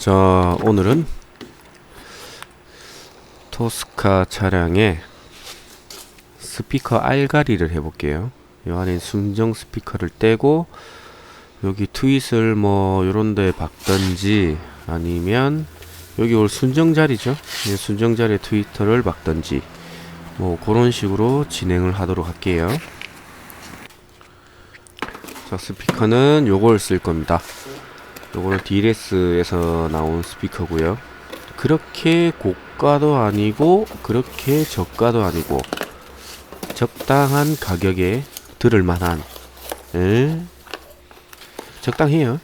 자, 오늘은 토스카 차량의 스피커 알가리를 해볼게요. 이 안에 순정 스피커를 떼고 여기 트윗을 뭐 요런데 박던지 아니면 여기 올 순정 자리죠. 순정 자리에 트위터를 박던지 뭐 그런 식으로 진행을 하도록 할게요. 자, 스피커는 요걸 쓸 겁니다. 요거는 DLS에서 나온 스피커고요. 그렇게 고가도 아니고 그렇게 저가도 아니고 적당한 가격에 들을 만한 적당해요.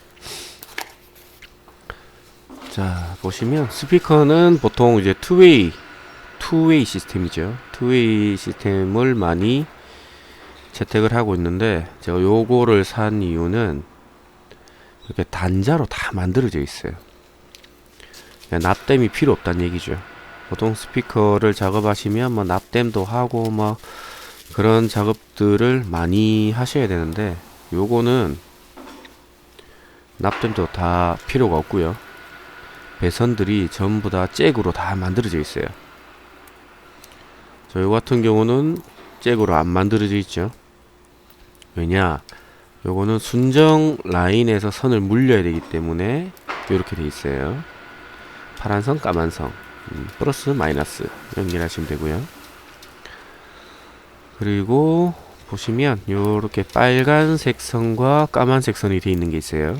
자, 보시면 스피커는 보통 이제 투웨이 시스템이죠. 투웨이 시스템을 많이 채택을 하고 있는데 제가 요거를 산 이유는 이렇게 단자로 다 만들어져 있어요. 납땜이 필요 없다는 얘기죠. 보통 스피커를 작업하시면 뭐 납땜도 하고 뭐 그런 작업들을 많이 하셔야 되는데 요거는 납땜도 다 필요가 없고요. 배선들이 전부 다 잭으로 다 만들어져 있어요. 저 요 같은 경우는 잭으로 안 만들어져 있죠. 왜냐? 요거는 순정 라인에서 선을 물려야 되기 때문에 이렇게 돼 있어요. 파란 선, 까만 선, 플러스, 마이너스 연결하시면 되고요. 그리고 보시면 요렇게 빨간색 선과 까만색 선이 돼 있는 게 있어요.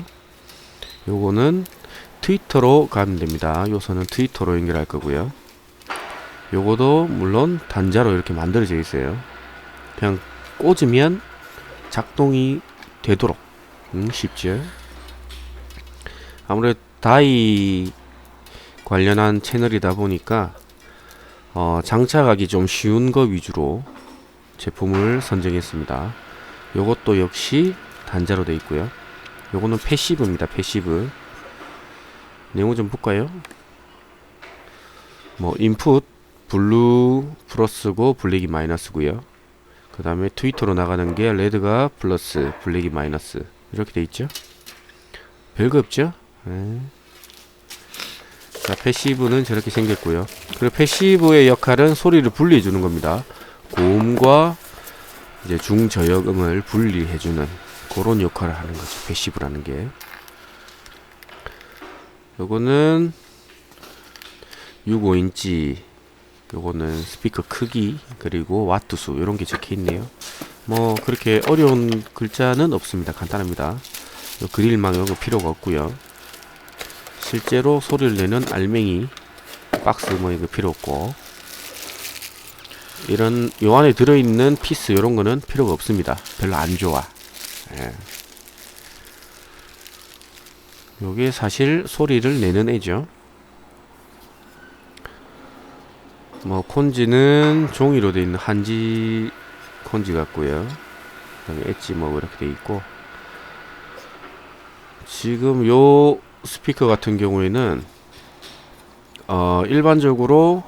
요거는 트위터로 가면 됩니다. 요 선은 트위터로 연결할 거고요. 요거도 물론 단자로 이렇게 만들어져 있어요. 그냥 꽂으면 작동이 되도록 쉽죠. 아무래도 다이 관련한 채널이다 보니까 장착하기 좀 쉬운 거 위주로 제품을 선정했습니다. 요것도 역시 단자로 되어 있고요. 요거는 패시브입니다. 패시브 내용 좀 볼까요? 뭐 인풋 블루 플러스고 블랙이 마이너스고요. 그 다음에 트위터로 나가는 게 레드가 플러스 블랙이 마이너스 이렇게 돼 있죠. 별거 없죠. 자, 패시브는 저렇게 생겼고요. 그리고 패시브의 역할은 소리를 분리해 주는 겁니다. 고음과 이제 중저역음을 분리해 주는 그런 역할을 하는 거죠. 패시브라는 게. 요거는 65인치 요거는 스피커 크기 그리고 와트수 이런 게 적혀 있네요. 뭐 그렇게 어려운 글자는 없습니다. 간단합니다. 요 그릴망 이런 거 필요가 없고요. 실제로 소리를 내는 알맹이 박스 뭐 이거 필요 없고 이런 요 안에 들어있는 피스 이런 거는 필요가 없습니다. 별로 안 좋아. 요게 사실 소리를 내는 애죠. 뭐 콘지는 종이로 되어 있는 한지 콘지 같고요. 그다음에 엣지 뭐 이렇게 되어 있고 지금 요 스피커 같은 경우에는 일반적으로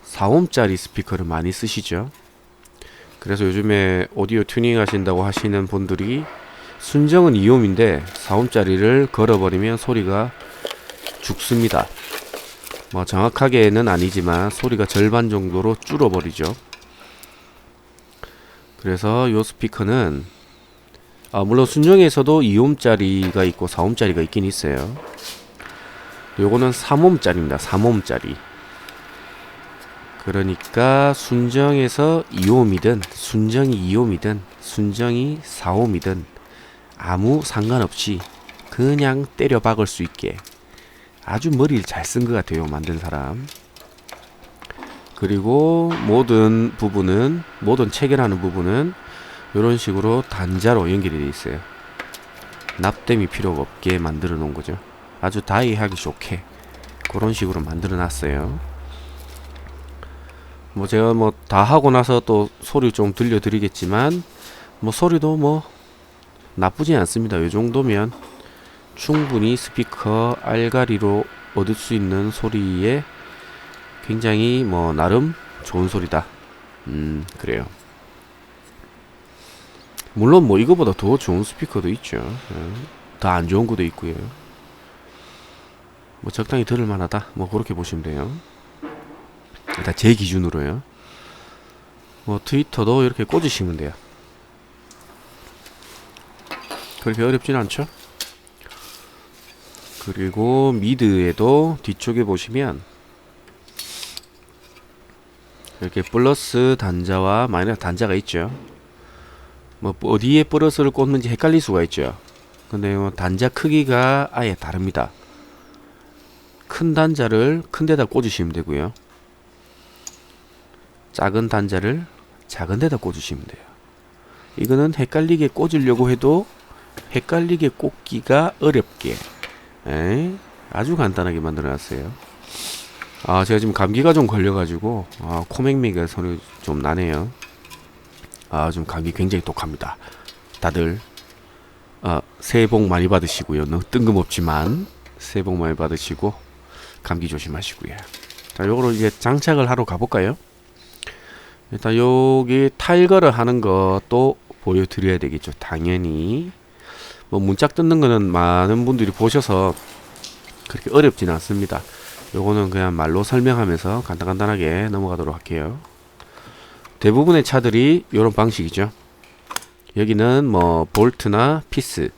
4옴짜리 스피커를 많이 쓰시죠. 그래서 요즘에 오디오 튜닝 하신다고 하시는 분들이 순정은 2옴인데 4옴짜리를 걸어버리면 소리가 죽습니다. 뭐 정확하게는 아니지만 소리가 절반 정도로 줄어버리죠. 그래서 요 스피커는 물론 순정에서도 2옴짜리가 있고 4옴짜리가 있긴 있어요. 요거는 3옴짜리입니다. 3옴짜리. 그러니까 순정에서 2옴이든 순정이 2옴이든 순정이 4옴이든 아무 상관없이 그냥 때려 박을 수 있게 아주 머리를 잘 쓴 것 같아요. 만든 사람. 그리고 모든 부분은 모든 체결하는 부분은 이런 식으로 단자로 연결이 되어 있어요. 납땜이 필요가 없게 만들어 놓은 거죠. 아주 다이하기 좋게 그런 식으로 만들어 놨어요. 뭐 제가 뭐 다 하고 나서 또 소리 좀 들려 드리겠지만 뭐 소리도 뭐 나쁘지 않습니다. 이 정도면 충분히 스피커 알가리로 얻을 수 있는 소리에 굉장히 뭐 나름 좋은 소리다. 그래요. 물론 뭐 이거보다 더 좋은 스피커도 있죠. 더 안 좋은 것도 있고요. 뭐 적당히 들을 만하다, 뭐 그렇게 보시면 돼요. 일단 제 기준으로요. 뭐 트위터도 이렇게 꽂으시면 돼요. 그렇게 어렵진 않죠. 그리고 미드에도 뒤쪽에 보시면 이렇게 플러스 단자와 마이너스 단자가 있죠. 뭐 어디에 플러스를 꽂는지 헷갈릴 수가 있죠. 근데 단자 크기가 아예 다릅니다. 큰 단자를 큰 데다 꽂으시면 되고요. 작은 단자를 작은 데다 꽂으시면 돼요. 이거는 헷갈리게 꽂으려고 해도 헷갈리게 꽂기가 어렵게 아주 간단하게 만들어 놨어요. 제가 지금 감기가 좀 걸려가지고 코맹맹이가 소리 좀 나네요. 좀 감기 굉장히 독합니다. 다들 새해 복 많이 받으시고요. 너무 뜬금없지만 새해 복 많이 받으시고 감기 조심하시고요. 자, 요거로 이제 장착을 하러 가볼까요? 일단 여기 탈거를 하는 것도 보여드려야 되겠죠. 당연히 뭐 문짝 뜯는 거는 많은 분들이 보셔서 그렇게 어렵진 않습니다. 요거는 그냥 말로 설명하면서 간단하게 넘어가도록 할게요. 대부분의 차들이 이런 방식이죠. 여기는 뭐 볼트나 피스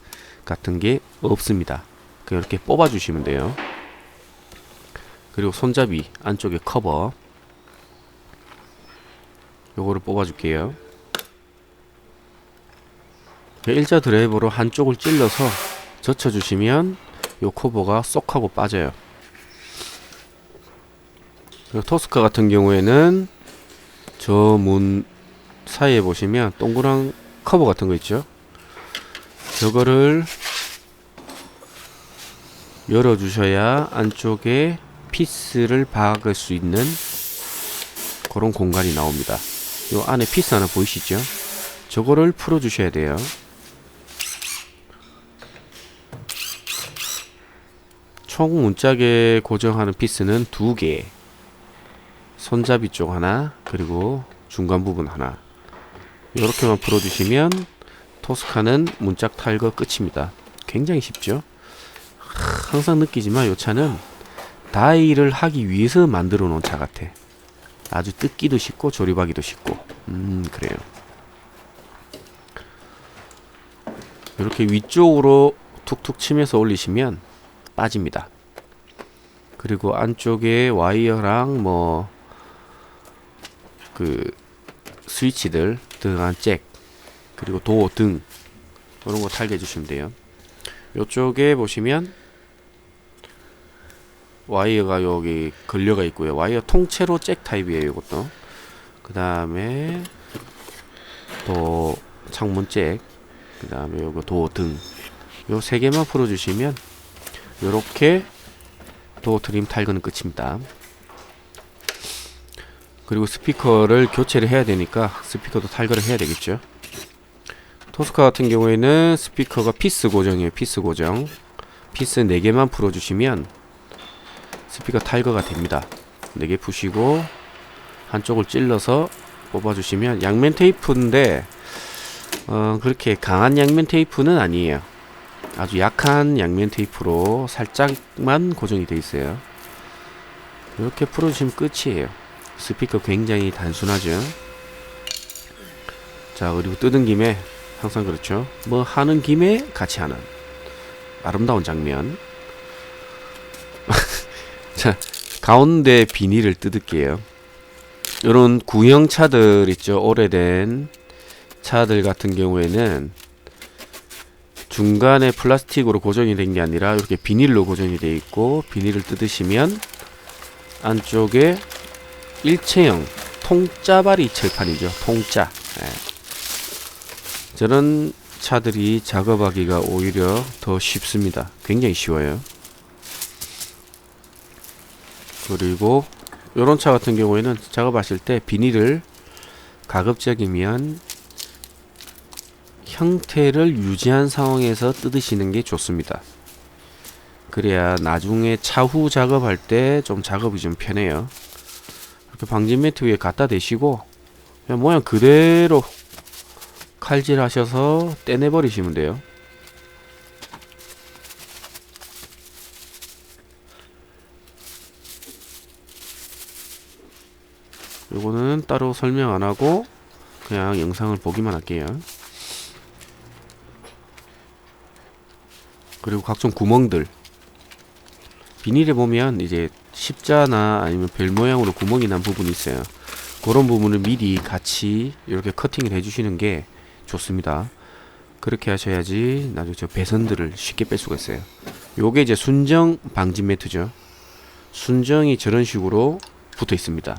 같은 게 없습니다. 그냥 이렇게 뽑아 주시면 돼요. 그리고 손잡이 안쪽에 커버 요거를 뽑아 줄게요. 일자 드라이버로 한쪽을 찔러서 젖혀 주시면 요 커버가 쏙 하고 빠져요. 그리고 토스카 같은 경우에는 저 문 사이에 보시면 동그란 커버 같은 거 있죠. 저거를 열어 주셔야 안쪽에 피스를 박을 수 있는 그런 공간이 나옵니다. 요 안에 피스 하나 보이시죠? 저거를 풀어 주셔야 돼요. 총 문짝에 고정하는 피스는 2개, 손잡이 쪽 하나, 그리고 중간 부분 하나. 이렇게만 풀어주시면 토스카는 문짝 탈거 끝입니다. 굉장히 쉽죠? 항상 느끼지만 이 차는 다이를 하기 위해서 만들어 놓은 차 같아. 아주 뜯기도 쉽고 조립하기도 쉽고 그래요. 이렇게 위쪽으로 툭툭 치면서 올리시면 빠집니다. 그리고 안쪽에 와이어랑 뭐 그 스위치들 들어간 잭 그리고 도어 등 이런 거 탈게 해주시면 돼요. 이쪽에 보시면 와이어가 여기 걸려가 있고요. 와이어 통째로 잭 타입이에요. 이것도. 그 다음에 또 창문 잭, 그 다음에 요거 도어 등, 요 세 개만 풀어주시면 요렇게 도어 트림 탈거는 끝입니다. 그리고 스피커를 교체를 해야 되니까 스피커도 탈거를 해야 되겠죠. 토스카 같은 경우에는 스피커가 피스 고정이에요. 피스 고정. 피스 4개만 풀어주시면 스피커 탈거가 됩니다. 4개 푸시고 한쪽을 찔러서 뽑아주시면 양면 테이프인데 그렇게 강한 양면 테이프는 아니에요. 아주 약한 양면 테이프로 살짝만 고정이 되어 있어요. 이렇게 풀어주시면 끝이에요. 스피커 굉장히 단순하죠. 자, 그리고 뜯은 김에 항상 그렇죠. 뭐 하는 김에 같이 하는 아름다운 장면. 자, 가운데 비닐을 뜯을게요. 이런 구형 차들 있죠. 오래된 차들 같은 경우에는 중간에 플라스틱으로 고정이 된 게 아니라 이렇게 비닐로 고정이 되어 있고, 비닐을 뜯으시면 안쪽에 일체형 통짜발이 칠판이죠. 통짜. 저런 차들이 작업하기가 오히려 더 쉽습니다. 굉장히 쉬워요. 그리고 요런 차 같은 경우에는 작업하실 때 비닐을 가급적이면 형태를 유지한 상황에서 뜯으시는 게 좋습니다. 그래야 나중에 차후 작업할 때 좀 작업이 좀 편해요. 이렇게 방진 매트 위에 갖다 대시고 그냥 모양 그대로 칼질 하셔서 떼내 버리시면 돼요. 요거는 따로 설명 안 하고 그냥 영상을 보기만 할게요. 그리고 각종 구멍들, 비닐에 보면 이제 십자나 아니면 별 모양으로 구멍이 난 부분이 있어요. 그런 부분을 미리 같이 이렇게 커팅을 해주시는 게 좋습니다. 그렇게 하셔야지 나중에 저 배선들을 쉽게 뺄 수가 있어요. 요게 이제 순정 방지 매트죠. 순정이 저런 식으로 붙어 있습니다.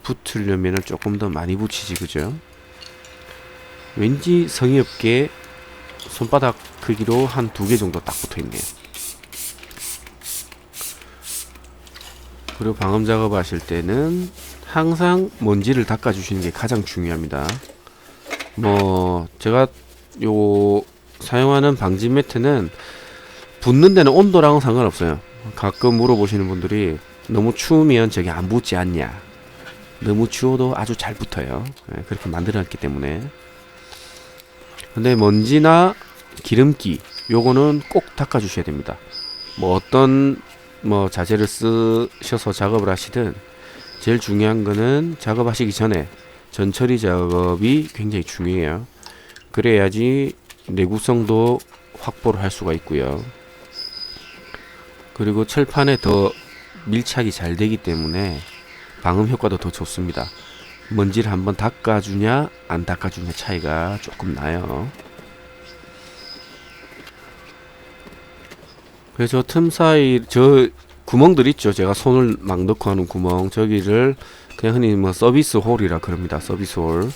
붙으려면 조금 더 많이 붙이지, 그죠? 왠지 성의 없게 손바닥 크기로 한 2개 정도 딱 붙어 있네요. 그리고 방음 작업 하실 때는 항상 먼지를 닦아 주시는 게 가장 중요합니다. 뭐 제가 요 사용하는 방지 매트는 붙는 데는 온도랑은 상관없어요. 가끔 물어보시는 분들이 너무 추우면 저게 안 붙지 않냐. 너무 추워도 아주 잘 붙어요. 그렇게 만들어놨기 때문에. 근데 먼지나 기름기 요거는 꼭 닦아 주셔야 됩니다. 뭐 어떤 자재를 쓰셔서 작업을 하시든 제일 중요한 거는 작업하시기 전에 전처리 작업이 굉장히 중요해요. 그래야지 내구성도 확보를 할 수가 있고요. 그리고 철판에 더 밀착이 잘 되기 때문에 방음 효과도 더 좋습니다. 먼지를 한번 닦아주냐 안 닦아주냐 차이가 조금 나요. 그래서 틈 사이 저 구멍들 있죠. 제가 손을 막 넣고 하는 구멍, 저기를 그냥 흔히 뭐 서비스 홀이라 그럽니다. 서비스 홀.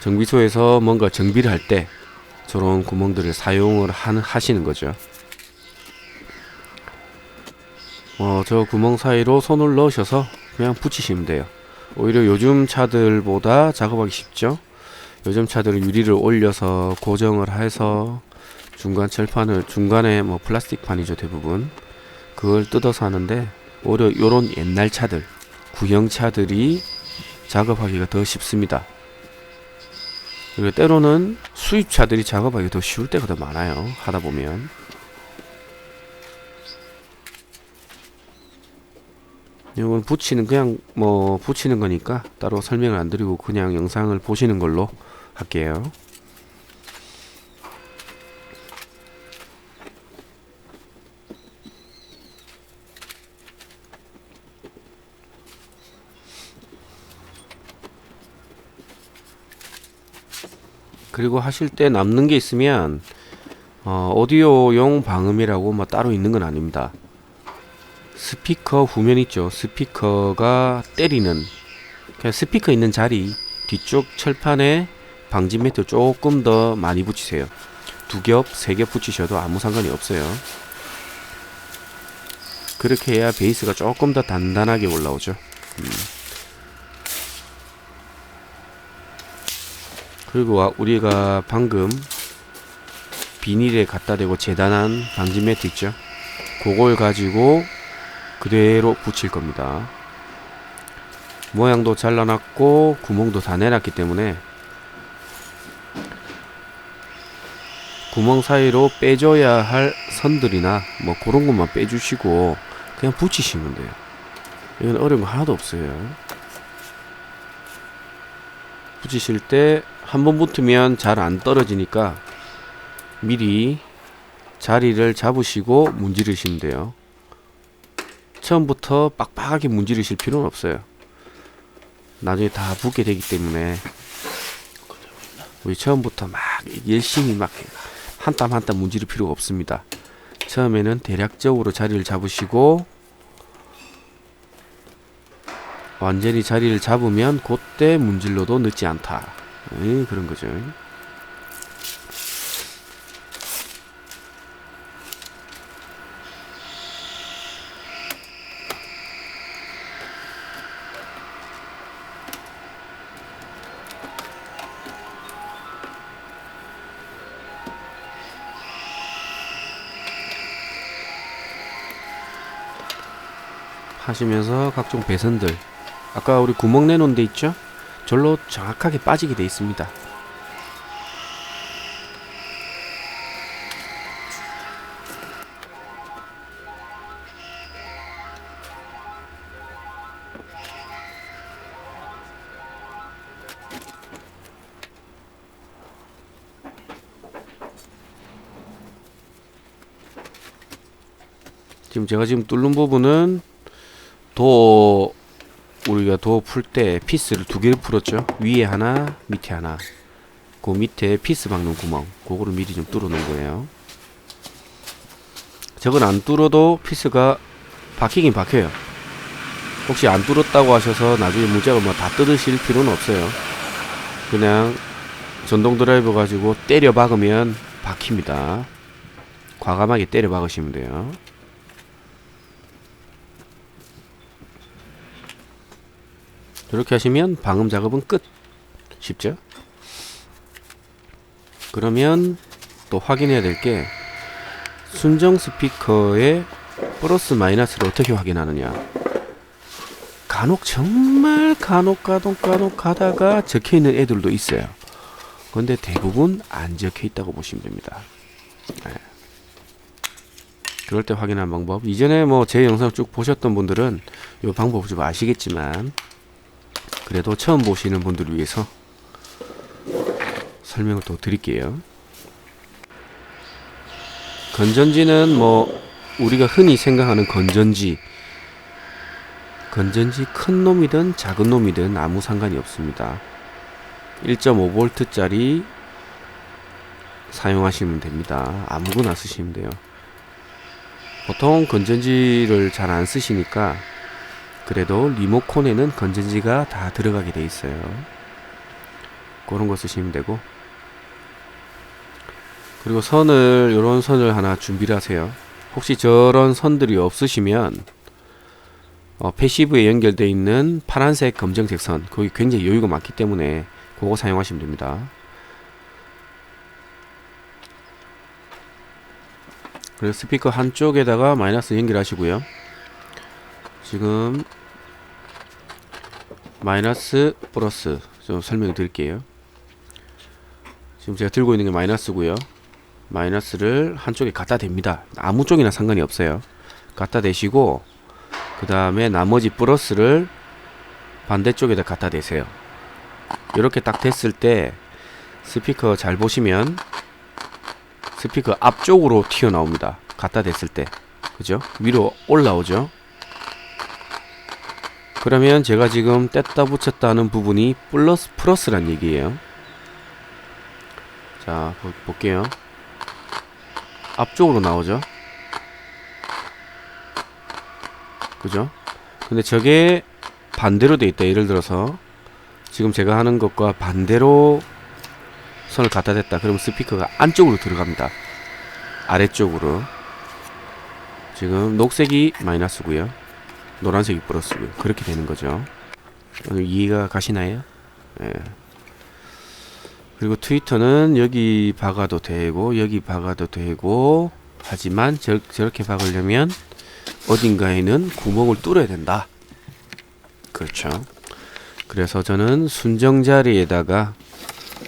정비소에서 뭔가 정비를 할 때 저런 구멍들을 사용을 하시는 거죠. 저 구멍 사이로 손을 넣으셔서 그냥 붙이시면 돼요. 오히려 요즘 차들보다 작업하기 쉽죠. 요즘 차들은 유리를 올려서 고정을 해서 중간 철판을, 중간에 뭐 플라스틱 판이죠 대부분, 그걸 뜯어서 하는데 오히려 요런 옛날 차들, 구형 차들이 작업하기가 더 쉽습니다. 그리고 때로는 수입차들이 작업하기 더 쉬울 때가 더 많아요. 하다 보면. 이건 붙이는, 그냥 뭐 붙이는 거니까 따로 설명을 안 드리고 그냥 영상을 보시는 걸로 할게요. 그리고 하실 때 남는 게 있으면 오디오용 방음이라고 뭐 따로 있는 건 아닙니다. 스피커 후면 있죠. 스피커가 때리는, 그냥 스피커 있는 자리 뒤쪽 철판에 방지 매트 조금 더 많이 붙이세요. 2겹, 3겹 붙이셔도 아무 상관이 없어요. 그렇게 해야 베이스가 조금 더 단단하게 올라오죠. 그리고 우리가 방금 비닐에 갖다 대고 재단한 방지 매트 있죠. 그걸 가지고 그대로 붙일 겁니다. 모양도 잘라놨고 구멍도 다 내놨기 때문에 구멍 사이로 빼줘야 할 선들이나 뭐 그런 것만 빼주시고 그냥 붙이시면 돼요. 이건 어려운 거 하나도 없어요. 붙이실 때 한 번 붙으면 잘 안 떨어지니까 미리 자리를 잡으시고 문지르시면 돼요. 처음부터 빡빡하게 문지르실 필요는 없어요. 나중에 다 붙게 되기 때문에 우리 처음부터 막 열심히 막 한 땀 한 땀 문지를 필요가 없습니다. 처음에는 대략적으로 자리를 잡으시고 완전히 자리를 잡으면 그때 문질러도 늦지 않다. 그런 거죠. 하시면서 각종 배선들, 아까 우리 구멍 내놓은 데 있죠? 절로 정확하게 빠지게 돼 있습니다. 제가 뚫는 부분은 우리가 도 풀 때 피스를 두 개를 풀었죠. 위에 하나, 밑에 하나. 그 밑에 피스 박는 구멍, 그거를 미리 좀 뚫어 놓은 거예요. 저건 안 뚫어도 피스가 박히긴 박혀요. 혹시 안 뚫었다고 하셔서 나중에 문짝을 뭐 다 뜯으실 필요는 없어요. 그냥 전동 드라이버 가지고 때려 박으면 박힙니다. 과감하게 때려 박으시면 돼요. 이렇게 하시면 방음 작업은 끝. 쉽죠? 그러면 또 확인해야 될 게 순정 스피커의 플러스 마이너스를 어떻게 확인하느냐. 정말 간혹 가다가 적혀있는 애들도 있어요. 근데 대부분 안 적혀있다고 보시면 됩니다. 네. 그럴 때 확인하는 방법, 이전에 뭐 제 영상 쭉 보셨던 분들은 이 방법을 좀 아시겠지만, 그래도 처음 보시는 분들을 위해서 설명을 또 드릴게요. 건전지는 뭐 우리가 흔히 생각하는 건전지 큰 놈이든 작은 놈이든 아무 상관이 없습니다. 1.5V 짜리 사용하시면 됩니다. 아무거나 쓰시면 돼요. 보통 건전지를 잘 안 쓰시니까 그래도 리모컨에는 건전지가 다 들어가게 돼 있어요. 그런 거 쓰시면 되고, 그리고 요런 선을 하나 준비를 하세요. 혹시 저런 선들이 없으시면 패시브에 연결되어 있는 파란색 검정색 선, 거기 굉장히 여유가 많기 때문에 그거 사용하시면 됩니다. 그래서 스피커 한쪽에다가 마이너스 연결하시고요. 지금 마이너스 플러스 좀 설명을 드릴게요. 지금 제가 들고 있는 게 마이너스고요. 마이너스를 한쪽에 갖다 댑니다. 아무 쪽이나 상관이 없어요. 갖다 대시고, 그 다음에 나머지 플러스를 반대쪽에다 갖다 대세요. 이렇게 딱 됐을 때 스피커 잘 보시면 스피커 앞쪽으로 튀어나옵니다. 갖다 댔을 때. 그죠? 위로 올라오죠? 그러면 제가 지금 뗐다 붙였다 하는 부분이 플러스란 얘기예요. 자, 볼게요. 앞쪽으로 나오죠? 그죠? 근데 저게 반대로 돼 있다. 예를 들어서 지금 제가 하는 것과 반대로 선을 갖다 댔다. 그러면 스피커가 안쪽으로 들어갑니다. 아래쪽으로. 지금 녹색이 마이너스고요. 노란색이 플러스고요. 그렇게 되는 거죠. 이해가 가시나요? 예. 그리고 트위터는 여기 박아도 되고 여기 박아도 되고, 하지만 저렇게 박으려면 어딘가에는 구멍을 뚫어야 된다. 그렇죠. 그래서 저는 순정 자리에다가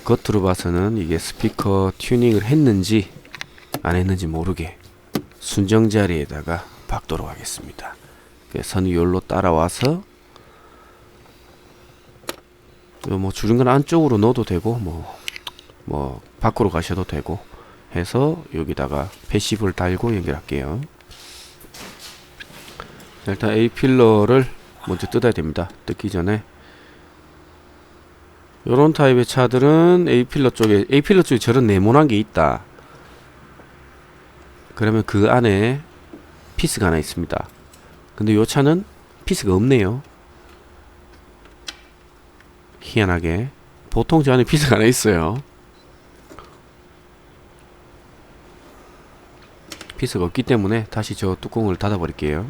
겉으로 봐서는 이게 스피커 튜닝을 했는지 안 했는지 모르게 순정 자리에다가 박도록 하겠습니다. 선이 여기로 따라와서 뭐 주중간 안쪽으로 넣어도 되고 뭐 밖으로 가셔도 되고 해서 여기다가 패시브를 달고 연결할게요. 자, 일단 A필러를 먼저 뜯어야 됩니다. 뜯기 전에 요런 타입의 차들은 A필러 쪽에 저런 네모난 게 있다. 그러면 그 안에 피스가 하나 있습니다. 근데 요 차는 피스가 없네요. 희한하게. 보통 저 안에 피스가 하나 있어요. 피스가 없기 때문에 다시 저 뚜껑을 닫아 버릴게요.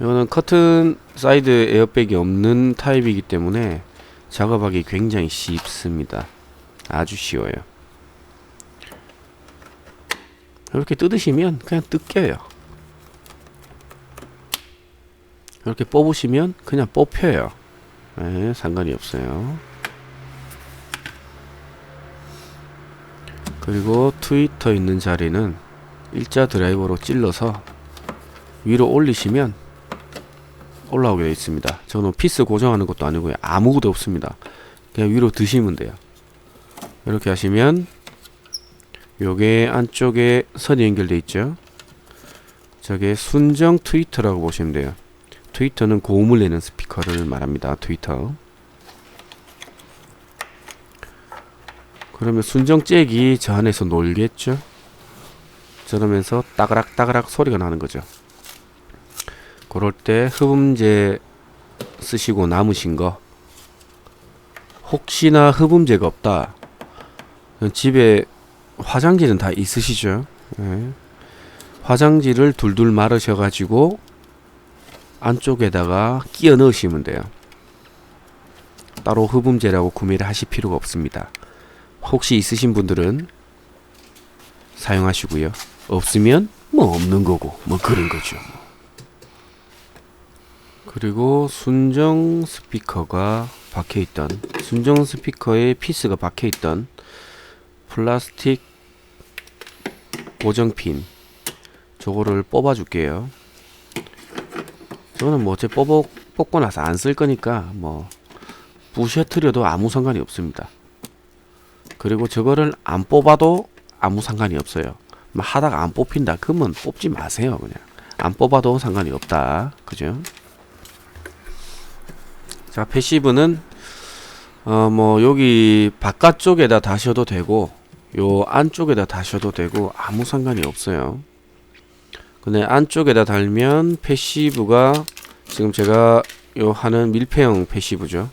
이거는 커튼 사이드 에어백이 없는 타입이기 때문에 작업하기 굉장히 쉽습니다. 아주 쉬워요. 이렇게 뜯으시면 그냥 뜯겨요. 이렇게 뽑으시면 그냥 뽑혀요. 네, 상관이 없어요. 그리고 트위터 있는 자리는 일자 드라이버로 찔러서 위로 올리시면 올라오게 되어 있습니다. 저는 피스 고정하는 것도 아니고요. 아무것도 없습니다. 그냥 위로 드시면 돼요. 이렇게 하시면 요게 안쪽에 선이 연결돼 있죠. 저게 순정 트위터라고 보시면 돼요. 트위터는 고음을 내는 스피커를 말합니다. 트위터. 그러면 순정 잭이 저 안에서 놀겠죠. 저러면서 따그락 따그락 소리가 나는 거죠. 그럴 때 흡음재 쓰시고 남으신 거, 혹시나 흡음재가 없다, 집에 화장지는 다 있으시죠. 네. 화장지를 둘둘 말으셔 가지고 안쪽에다가 끼워 넣으시면 돼요. 따로 흡음재라고 구매를 하실 필요가 없습니다. 혹시 있으신 분들은 사용하시고요. 없으면 뭐 없는 거고 뭐 그런 거죠. 그리고 순정 스피커가 박혀있던, 순정 스피커에 피스가 박혀있던 플라스틱 고정핀, 저거를 뽑아 줄게요. 저는 뭐 어째 뽑고 나서 안 쓸 거니까 뭐 부셔트려도 아무 상관이 없습니다. 그리고 저거를 안 뽑아도 아무 상관이 없어요. 하다가 안 뽑힌다 그러면 뽑지 마세요. 그냥 안 뽑아도 상관이 없다. 그죠? 자, 패시브는 뭐 여기 바깥쪽에다 다셔도 되고 요 안쪽에다 다셔도 되고 아무 상관이 없어요. 근데 안쪽에다 달면 패시브가 지금 제가 요 하는 밀폐형 패시브죠.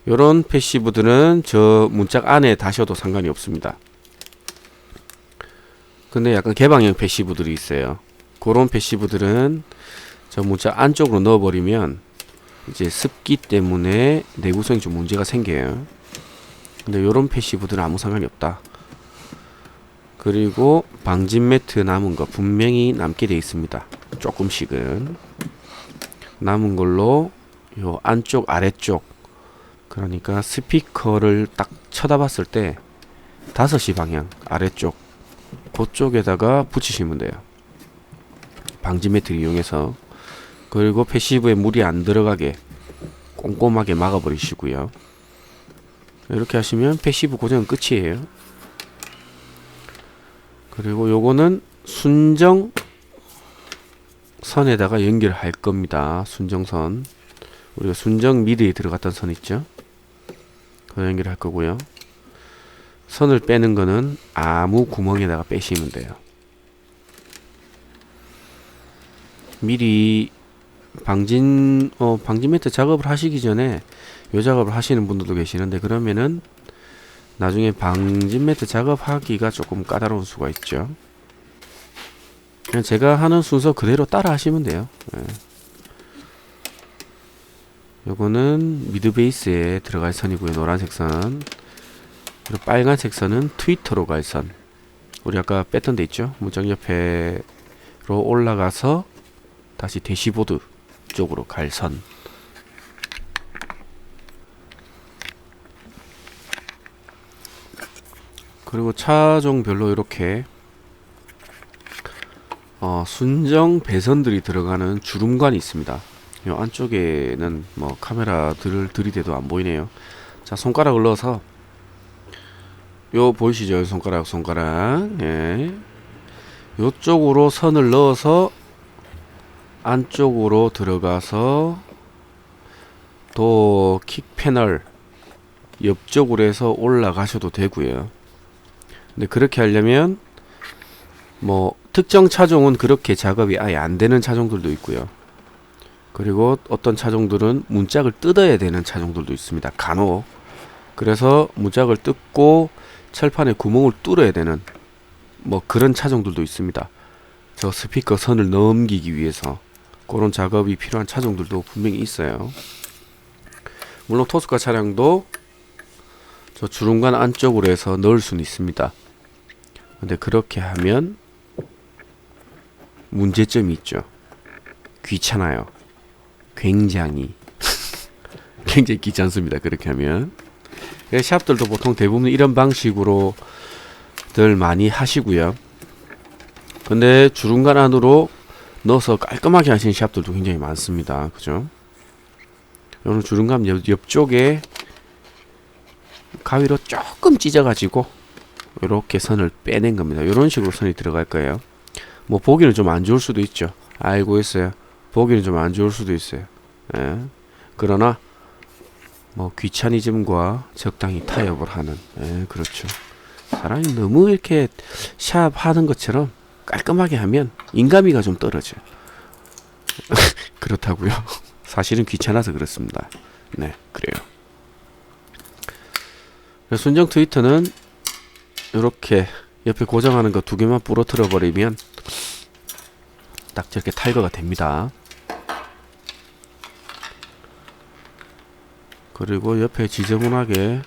요런 패시브들은 저 문짝 안에 다셔도 상관이 없습니다. 근데 약간 개방형 패시브들이 있어요. 그런 패시브들은 저 문짝 안쪽으로 넣어버리면 이제 습기 때문에 내구성이 좀 문제가 생겨요. 근데 요런 패시브들은 아무 상관이 없다. 그리고 방진 매트 남은 거 분명히 남게 돼 있습니다. 조금씩은 남은 걸로 요 안쪽 아래쪽, 그러니까 스피커를 딱 쳐다봤을 때 5시 방향 아래쪽 그쪽에다가 붙이시면 돼요. 방진 매트를 이용해서. 그리고 패시브에 물이 안 들어가게 꼼꼼하게 막아 버리시고요. 이렇게 하시면 패시브 고정은 끝이에요. 그리고 요거는 순정 선에다가 연결할 겁니다. 순정선, 우리가 순정 미드에 들어갔던 선 있죠. 그거 연결할 거고요. 선을 빼는 거는 아무 구멍에다가 빼시면 돼요. 미리 방진 매트 작업을 하시기 전에 요 작업을 하시는 분들도 계시는데, 그러면은 나중에 방진 매트 작업하기가 조금 까다로운 수가 있죠. 그냥 제가 하는 순서 그대로 따라 하시면 돼요. 예. 요거는 미드 베이스에 들어갈 선이고요. 노란색 선. 그리고 빨간색 선은 트위터로 갈 선. 우리 아까 뺐던 데 있죠. 문짝 옆에로 올라가서 다시 대시보드 쪽으로 갈 선. 그리고 차종별로 이렇게 순정 배선들이 들어가는 주름관이 있습니다. 이 안쪽에는 뭐 카메라들을 들이대도 안 보이네요. 자, 손가락을 넣어서 요 보이시죠? 손가락. 예. 요쪽으로 선을 넣어서 안쪽으로 들어가서 또 킥 패널 옆쪽으로 해서 올라가셔도 되고요. 근데 그렇게 하려면 뭐 특정 차종은 그렇게 작업이 아예 안 되는 차종들도 있고요. 그리고 어떤 차종들은 문짝을 뜯어야 되는 차종들도 있습니다. 간혹. 그래서 문짝을 뜯고 철판에 구멍을 뚫어야 되는 뭐 그런 차종들도 있습니다. 저 스피커 선을 넘기기 위해서 그런 작업이 필요한 차종들도 분명히 있어요. 물론 토스카 차량도 저 주름관 안쪽으로 해서 넣을 수는 있습니다. 근데 그렇게 하면 문제점이 있죠. 귀찮아요. 굉장히 귀찮습니다. 그렇게 하면. 샵들도 보통 대부분 이런 방식으로들 많이 하시고요. 근데 주름관 안으로 넣어서 깔끔하게 하시는 샵들도 굉장히 많습니다. 그죠? 요런 주름관 옆쪽에 가위로 조금 찢어가지고 이렇게 선을 빼낸 겁니다. 이런 식으로 선이 들어갈 거예요. 뭐 보기는 좀 안 좋을 수도 있죠. 알고 있어요. 보기는 좀 안 좋을 수도 있어요. 예. 그러나 뭐 귀차니즘과 적당히 타협을 하는, 예, 그렇죠. 사람이 너무 이렇게 샵 하는 것처럼 깔끔하게 하면 인간미가 좀 떨어져요. 그렇다고요. 사실은 귀찮아서 그렇습니다. 네, 그래요. 순정 트위터는 이렇게 옆에 고정하는 거 두 개만 부러뜨려 버리면 딱 저렇게 탈거가 됩니다. 그리고 옆에 지저분하게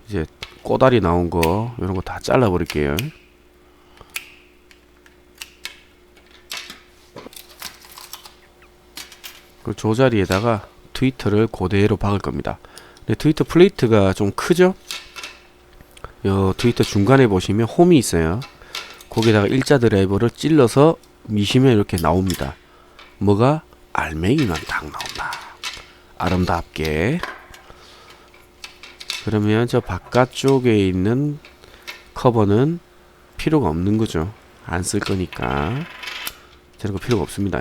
이제 꼬다리 나온 거 이런 거 다 잘라 버릴게요. 그 조자리에다가 트위터를 그대로 박을 겁니다. 근데 트위터 플레이트가 좀 크죠? 요 트위터 중간에 보시면 홈이 있어요. 거기다가 일자 드라이버를 찔러서 미시면 이렇게 나옵니다. 뭐가? 알맹이만 딱 나온다. 아름답게. 그러면 저 바깥쪽에 있는 커버는 필요가 없는 거죠. 안 쓸 거니까. 저런 거 필요가 없습니다.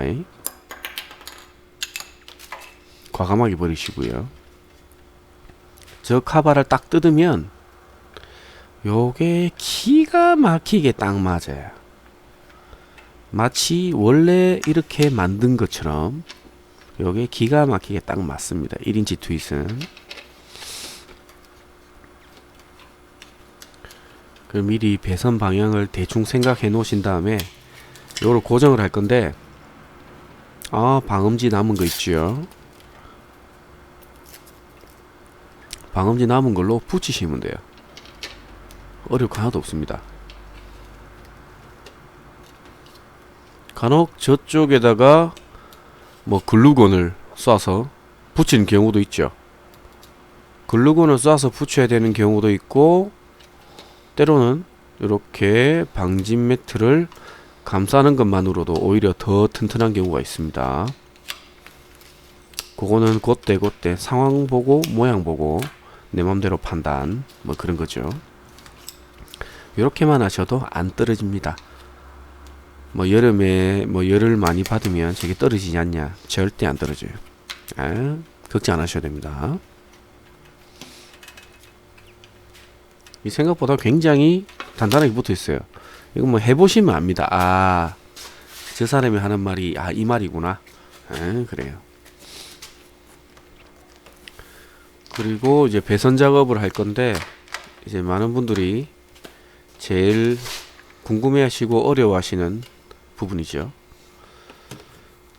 과감하게 버리시고요. 저 카바를 딱 뜯으면 요게 기가 막히게 딱 맞아요. 마치 원래 이렇게 만든 것처럼 요게 기가 막히게 딱 맞습니다. 1인치 트윗은. 그 미리 배선 방향을 대충 생각해 놓으신 다음에 요걸 고정을 할 건데, 방음지 남은 거 있죠. 방음지 남은 걸로 붙이시면 돼요. 어려울 거 하나도 없습니다. 간혹 저쪽에다가 뭐 글루건을 쏴서 붙이는 경우도 있죠. 글루건을 쏴서 붙여야 되는 경우도 있고, 때로는 이렇게 방진 매트를 감싸는 것만으로도 오히려 더 튼튼한 경우가 있습니다. 그거는 그때 상황 보고 모양 보고 내 맘대로 판단, 뭐 그런 거죠. 이렇게만 하셔도 안 떨어집니다. 뭐 여름에 뭐 열을 많이 받으면 저게 떨어지지 않냐? 절대 안 떨어져요. 걱정 안 하셔도 됩니다. 이 생각보다 굉장히 단단하게 붙어 있어요. 이거 뭐 해보시면 압니다. 저 사람이 하는 말이 이 말이구나. 그래요. 그리고 이제 배선 작업을 할 건데, 이제 많은 분들이 제일 궁금해하시고 어려워하시는 부분이죠.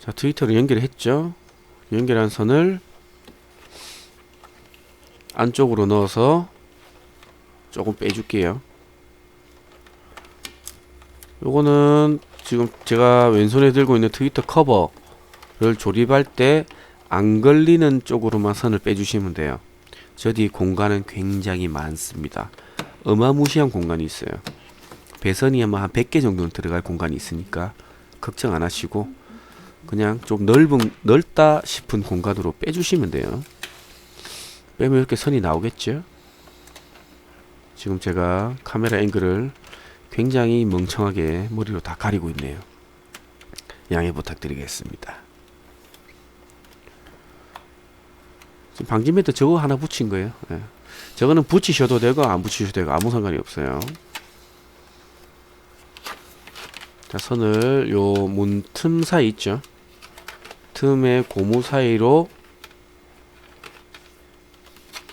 자, 트위터를 연결했죠. 연결한 선을 안쪽으로 넣어서 조금 빼줄게요. 요거는 지금 제가 왼손에 들고 있는 트위터 커버를 조립할 때 안 걸리는 쪽으로만 선을 빼주시면 돼요. 저 뒤 공간은 굉장히 많습니다. 어마무시한 공간이 있어요. 배선이 아마 한 100개 정도는 들어갈 공간이 있으니까 걱정 안 하시고 그냥 좀 넓다 싶은 공간으로 빼주시면 돼요. 빼면 이렇게 선이 나오겠죠? 지금 제가 카메라 앵글을 굉장히 멍청하게 머리로 다 가리고 있네요. 양해 부탁드리겠습니다. 지금 방진 매트 저거 하나 붙인 거예요. 저거는 붙이셔도 되고 안 붙이셔도 되고 아무 상관이 없어요. 자, 선을 요 문 틈 사이 있죠? 틈의 고무 사이로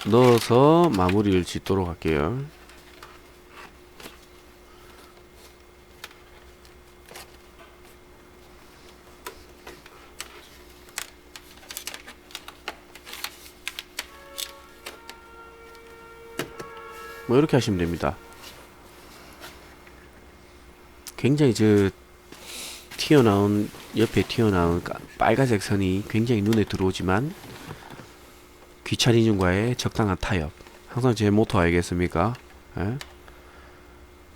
넣어서 마무리를 짓도록 할게요. 뭐 이렇게 하시면 됩니다. 굉장히 옆에 튀어나온 빨간색 선이 굉장히 눈에 들어오지만 귀차니즘과의 적당한 타협. 항상 제 모토 알겠습니까?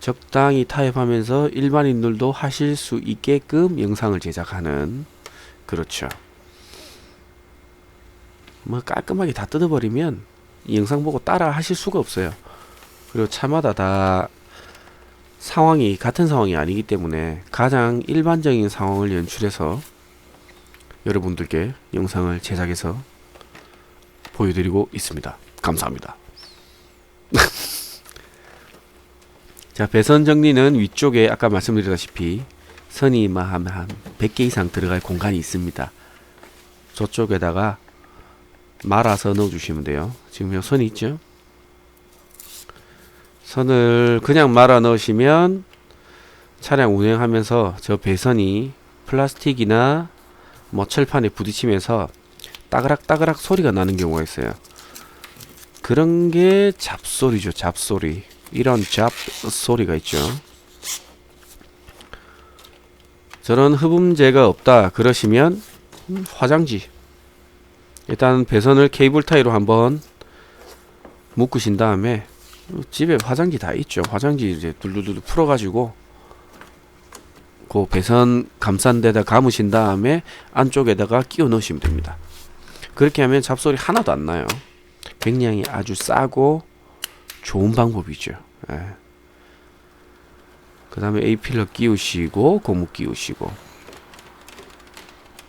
적당히 타협하면서 일반인들도 하실 수 있게끔 영상을 제작하는, 그렇죠. 뭐 깔끔하게 다 뜯어버리면 이 영상 보고 따라 하실 수가 없어요. 그리고 차마다 다 상황이 같은 상황이 아니기 때문에 가장 일반적인 상황을 연출해서 여러분들께 영상을 제작해서 보여드리고 있습니다. 감사합니다. 자, 배선 정리는 위쪽에 아까 말씀드렸다시피 선이 한 100개 이상 들어갈 공간이 있습니다. 저쪽에다가 말아서 넣어주시면 돼요. 지금 요 선이 있죠? 선을 그냥 말아 넣으시면 차량 운행하면서 저 배선이 플라스틱이나 뭐 철판에 부딪히면서 따그락 소리가 나는 경우가 있어요. 그런 게 잡소리죠. 잡소리. 이런 잡소리가 있죠. 저런 흡음재가 없다 그러시면 화장지, 일단 배선을 케이블 타이로 한번 묶으신 다음에 집에 화장지 다 있죠. 화장지 이제 둘둘둘 풀어가지고 그 배선 감싼 데다 감으신 다음에 안쪽에다가 끼워 넣으시면 됩니다. 그렇게 하면 잡소리 하나도 안 나요. 굉장히 아주 싸고 좋은 방법이죠. 예. 그 다음에 A필러 끼우시고 고무 끼우시고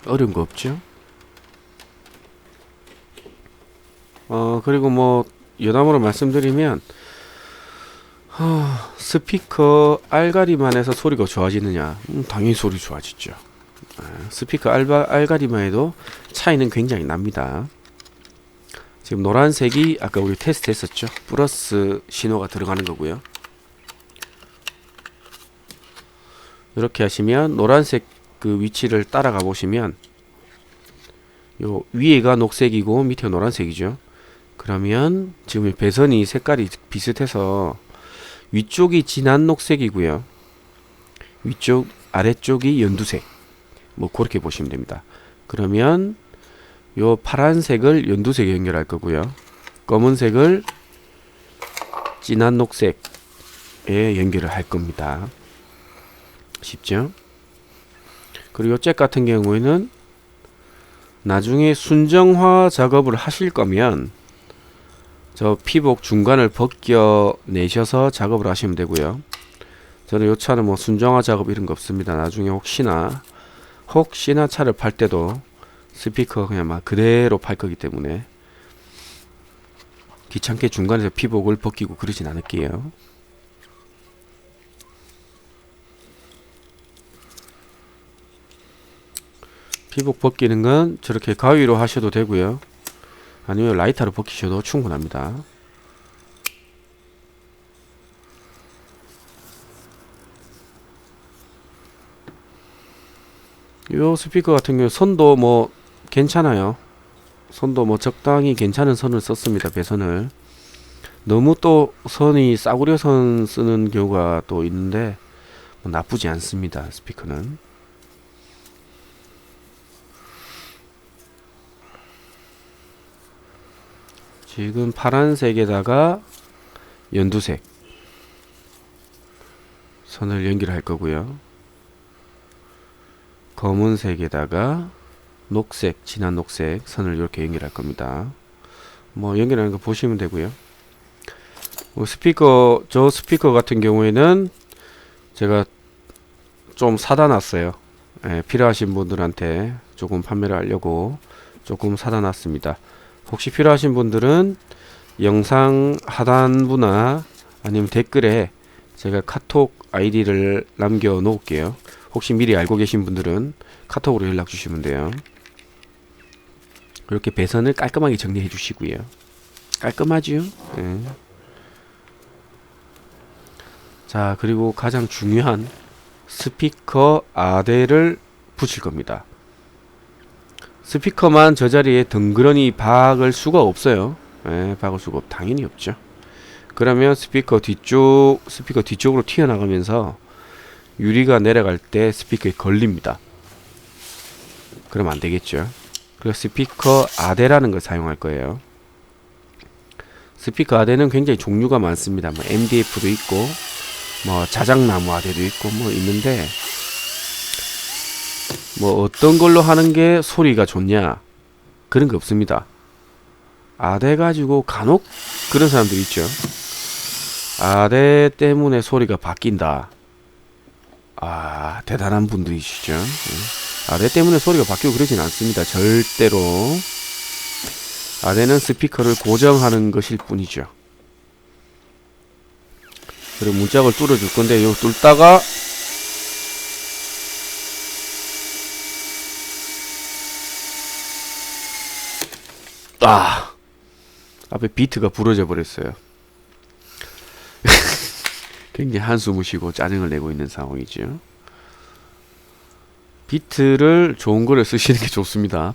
어려운 거 없죠. 그리고 뭐 여담으로 말씀드리면 스피커 알가리만 해서 소리가 좋아지느냐? 당연히 소리 좋아지죠. 스피커 알가리만 해도 차이는 굉장히 납니다. 지금 노란색이 아까 우리 테스트 했었죠. 플러스 신호가 들어가는 거고요. 이렇게 하시면 노란색 그 위치를 따라가 보시면 요 위에가 녹색이고 밑에 노란색이죠. 그러면 지금 배선이 색깔이 비슷해서 위쪽이 진한 녹색이고요. 위쪽 아래쪽이 연두색. 뭐 그렇게 보시면 됩니다. 그러면 요 파란색을 연두색에 연결할 거고요. 검은색을 진한 녹색에 연결을 할 겁니다. 쉽죠? 그리고 잭 같은 경우에는 나중에 순정화 작업을 하실 거면 저 피복 중간을 벗겨 내셔서 작업을 하시면 되고요. 저는 요 차는 뭐 순정화 작업 이런 거 없습니다. 나중에 혹시나 차를 팔 때도 스피커 그냥 막 그대로 팔 거기 때문에 귀찮게 중간에서 피복을 벗기고 그러진 않을게요. 피복 벗기는 건 저렇게 가위로 하셔도 되고요. 아니면 라이터로 벗기셔도 충분합니다. 요 스피커 같은 경우 선도 뭐 괜찮아요. 선도 뭐 적당히 괜찮은 선을 썼습니다. 배선을. 너무 또 선이 싸구려 선 쓰는 경우가 또 있는데 뭐 나쁘지 않습니다. 스피커는. 지금 파란색에다가 연두색 선을 연결할 거고요. 검은색에다가 녹색, 진한 녹색 선을 이렇게 연결할 겁니다. 뭐 연결하는 거 보시면 되고요. 스피커, 저 스피커 같은 경우에는 제가 좀 사다 놨어요. 필요하신 분들한테 조금 판매를 하려고 조금 사다 놨습니다. 혹시 필요하신 분들은 영상 하단부나 아니면 댓글에 제가 카톡 아이디를 남겨 놓을게요. 혹시 미리 알고 계신 분들은 카톡으로 연락 주시면 돼요. 이렇게 배선을 깔끔하게 정리해 주시고요. 깔끔하죠? 네. 자, 그리고 가장 중요한 스피커 아대를 붙일 겁니다. 스피커만 저 자리에 덩그러니 박을 수가 없어요. 박을 수가 당연히 없죠. 그러면 스피커 뒤쪽으로 튀어나가면서 유리가 내려갈 때 스피커에 걸립니다. 그러면 안 되겠죠. 그래서 스피커 아대라는 걸 사용할 거예요. 스피커 아대는 굉장히 종류가 많습니다. 뭐 MDF도 있고, 뭐 자작나무 아대도 있고, 뭐 있는데, 뭐 어떤 걸로 하는 게 소리가 좋냐 그런 거 없습니다. 아대 가지고 간혹 그런 사람들 있죠. 아대 때문에 소리가 바뀐다. 아, 대단한 분들이시죠. 아대 때문에 소리가 바뀌고 그러진 않습니다. 절대로. 아대는 스피커를 고정하는 것일 뿐이죠. 그리고 문짝을 뚫어줄 건데, 요 뚫다가 앞에 비트가 부러져 버렸어요. 굉장히 한숨을 쉬고 짜증을 내고 있는 상황이죠. 비트를 좋은 거를 쓰시는 게 좋습니다.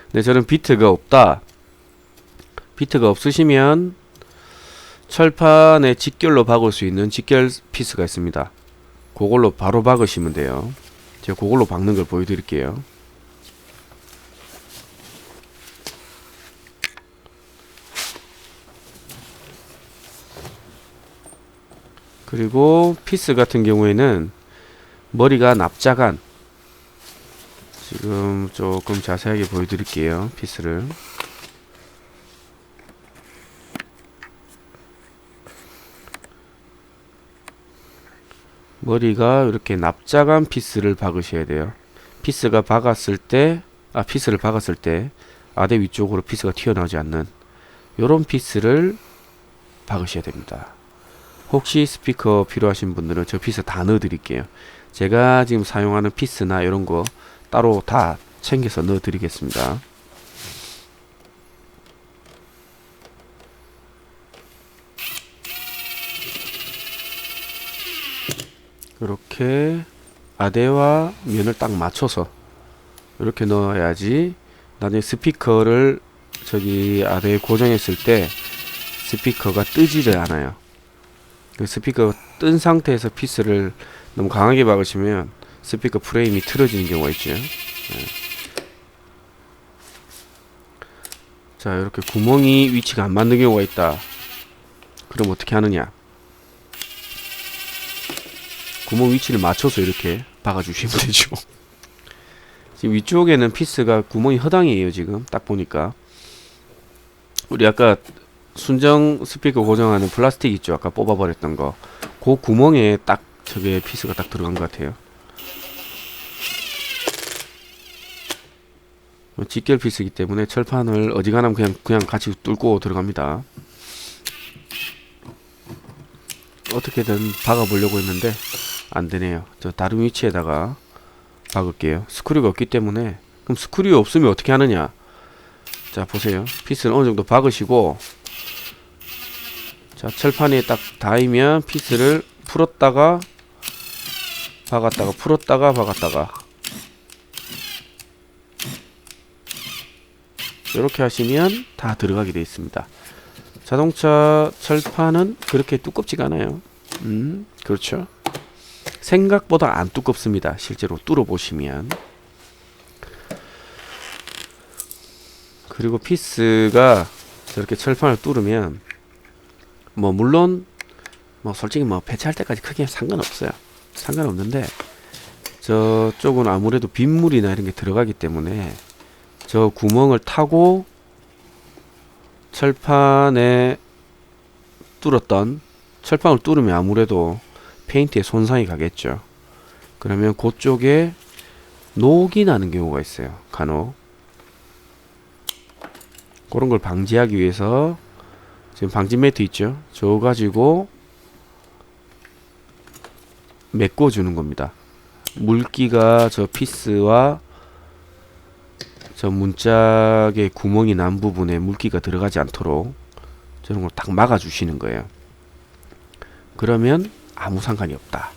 근데 저는 비트가 없다. 비트가 없으시면 철판에 직결로 박을 수 있는 직결 피스가 있습니다. 그걸로 바로 박으시면 돼요. 제가 그걸로 박는 걸 보여드릴게요. 그리고 피스 같은 경우에는 머리가 납작한, 지금 조금 자세하게 보여드릴게요. 피스를 머리가 이렇게 납작한 피스를 박으셔야 돼요. 피스를 박았을 때 아대 위쪽으로 피스가 튀어나오지 않는 요런 피스를 박으셔야 됩니다. 혹시 스피커 필요하신 분들은 저 피스 다 넣어 드릴게요. 제가 지금 사용하는 피스나 이런 거 따로 다 챙겨서 넣어 드리겠습니다. 이렇게 아대와 면을 딱 맞춰서 이렇게 넣어야지 나중에 스피커를 저기 아대에 고정했을 때 스피커가 뜨지를 않아요. 스피커가 뜬 상태에서 피스를 너무 강하게 박으시면 스피커 프레임이 틀어지는 경우가 있죠. 네. 자, 이렇게 구멍이 위치가 안 맞는 경우가 있다. 그럼 어떻게 하느냐? 구멍 위치를 맞춰서 이렇게 박아주시면 되죠. 지금 위쪽에는 피스가 구멍이 허당이에요. 지금 딱 보니까 우리 아까 순정 스피커 고정하는 플라스틱 있죠? 아까 뽑아버렸던 거. 그 구멍에 딱 저게 피스가 딱 들어간 것 같아요. 직결 피스이기 때문에 철판을 어지간하면 그냥 같이 뚫고 들어갑니다. 어떻게든 박아보려고 했는데 안 되네요. 저 다른 위치에다가 박을게요. 스크류가 없기 때문에. 그럼 스크류 없으면 어떻게 하느냐? 자, 보세요. 피스를 어느 정도 박으시고, 자, 철판에 딱 닿으면 피스를 풀었다가 박았다가 풀었다가 박았다가 이렇게 하시면 다 들어가게 되어 있습니다. 자동차 철판은 그렇게 두껍지가 않아요. 그렇죠. 생각보다 안 두껍습니다. 실제로 뚫어보시면. 그리고 피스가 저렇게 철판을 뚫으면 물론 솔직히 배치할 때까지 크게 상관없어요. 상관없는데 저쪽은 아무래도 빗물이나 이런 게 들어가기 때문에 저 구멍을 타고 철판에 뚫었던 철판을 뚫으면 아무래도 페인트에 손상이 가겠죠. 그러면 그쪽에 녹이 나는 경우가 있어요. 간혹. 그런 걸 방지하기 위해서 지금 방지 매트 있죠. 저거 가지고 메꿔주는 겁니다. 물기가 저 피스와 저 문짝의 구멍이 난 부분에 물기가 들어가지 않도록 저런 걸 딱 막아주시는 거예요. 그러면 아무 상관이 없다.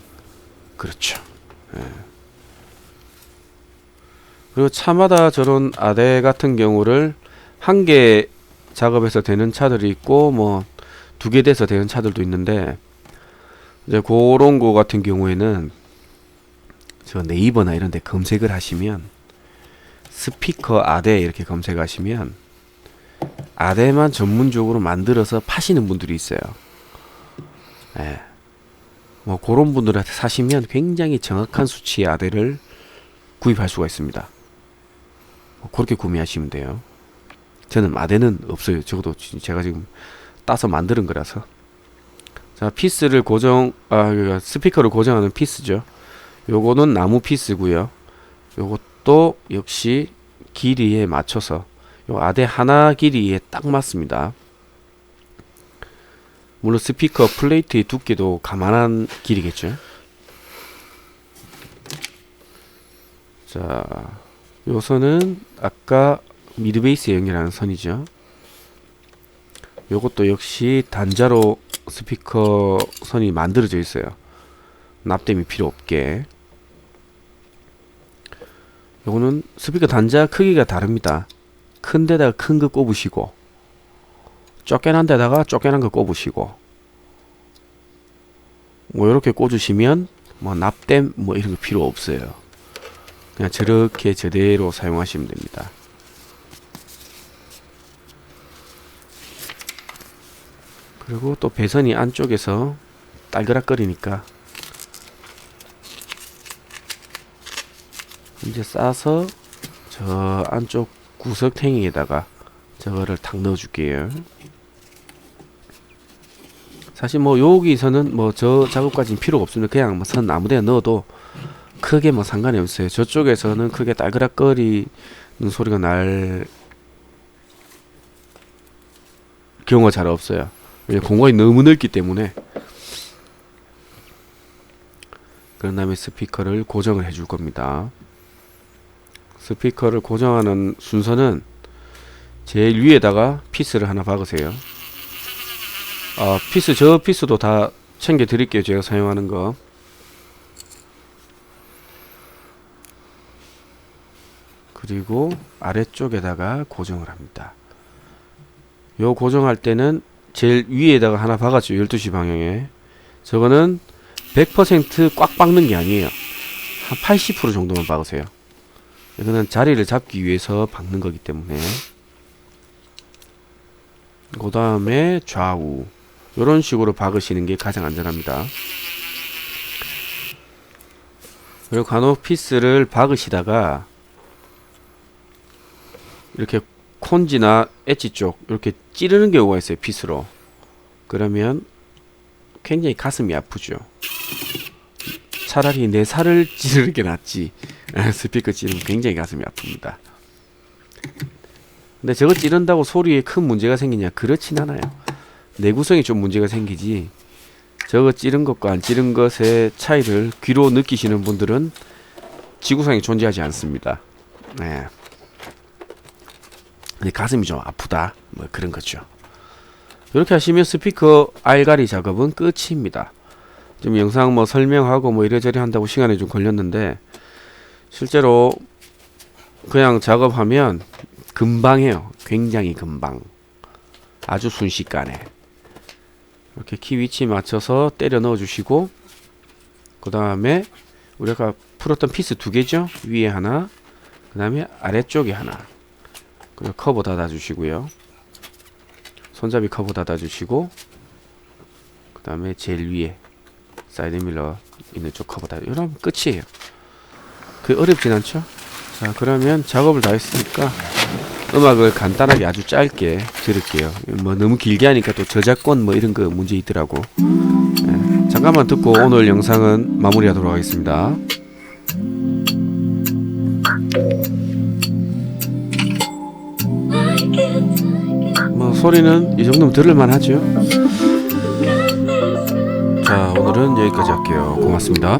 그렇죠. 예. 그리고 차마다 저런 아대 같은 경우를 한 개 작업해서 되는 차들이 있고 두 개 돼서 되는 차들도 있는데 이제 그런 거 같은 경우에는 저 네이버나 이런 데 검색을 하시면 스피커 아대 이렇게 검색하시면 아대만 전문적으로 만들어서 파시는 분들이 있어요. 예. 그런 분들한테 사시면 굉장히 정확한 수치의 아대를 구입할 수가 있습니다. 그렇게 구매하시면 돼요. 저는 아대는 없어요. 적어도 제가 지금 따서 만드는 거라서. 자, 피스를 그러니까 스피커를 고정하는 피스죠. 요거는 나무 피스고요. 요것도 역시 길이에 맞춰서 요 아대 하나 길이에 딱 맞습니다. 물론 스피커 플레이트의 두께도 감안한 길이겠죠. 자, 요 선은 아까 미드베이스에 연결하는 선이죠. 요것도 역시 단자로 스피커 선이 만들어져 있어요. 납땜이 필요 없게. 요거는 스피커 단자 크기가 다릅니다. 큰 데다가 큰 거 꼽으시고, 쫓겨난 데다가 쫓겨난 거 꼽으시고, 뭐 요렇게 꽂으시면 뭐 납땜 뭐 이런 거 필요 없어요. 그냥 저렇게 저대로 사용하시면 됩니다. 그리고 또 배선이 안쪽에서 딸그락거리니까 이제 싸서 저 안쪽 구석탱이에다가 저거를 탁 넣어줄게요. 사실 뭐 여기서는 뭐 저 작업까지는 필요가 없습니다. 그냥 뭐 선 아무데나 넣어도 크게 뭐 상관이 없어요. 저쪽에서는 크게 딸그락거리는 소리가 날 경우가 잘 없어요. 공간이 너무 넓기 때문에. 그런 다음에 스피커를 고정을 해줄 겁니다. 스피커를 고정하는 순서는 제일 위에다가 피스를 하나 박으세요. 저 피스도 다 챙겨 드릴게요. 제가 사용하는 거. 그리고 아래쪽에다가 고정을 합니다. 요 고정할 때는 제일 위에다가 하나 박았죠. 12시 방향에. 저거는 100% 꽉 박는 게 아니에요. 한 80% 정도만 박으세요. 이거는 자리를 잡기 위해서 박는 거기 때문에. 그 다음에 좌우 요런 식으로 박으시는 게 가장 안전합니다. 그리고 간혹 피스를 박으시다가 이렇게 콘지나 엣지 쪽 이렇게 찌르는 경우가 있어요. 피스로. 그러면 굉장히 가슴이 아프죠. 차라리 내 살을 찌르는 게 낫지. 스피커 찌르면 굉장히 가슴이 아픕니다. 근데 저거 찌른다고 소리에 큰 문제가 생기냐? 그렇진 않아요. 내구성이 좀 문제가 생기지, 저거 찌른 것과 안 찌른 것의 차이를 귀로 느끼시는 분들은 지구상에 존재하지 않습니다. 네. 근데 가슴이 좀 아프다, 뭐 그런 거죠. 이렇게 하시면 스피커 알가리 작업은 끝입니다. 좀 영상 뭐 설명하고 뭐 이래저래 한다고 시간이 좀 걸렸는데, 실제로 그냥 작업하면 금방 해요. 굉장히 금방. 아주 순식간에. 이렇게 키 위치 맞춰서 때려 넣어 주시고, 그 다음에 우리가 풀었던 피스 두 개죠. 위에 하나, 그 다음에 아래쪽에 하나. 그리고 커버 닫아 주시고요. 손잡이 커버 닫아 주시고, 그 다음에 제일 위에 사이드 밀러 있는 쪽 커버 닫아. 이러면 끝이에요. 그 어렵진 않죠? 자, 그러면 작업을 다 했으니까 음악을 간단하게 아주 짧게 들을게요. 뭐 너무 길게 하니까 또 저작권 뭐 이런 거 문제 있더라고. 네, 잠깐만 듣고 오늘 영상은 마무리하도록 하겠습니다. 뭐 소리는 이 정도면 들을만 하죠. 자, 오늘은 여기까지 할게요. 고맙습니다.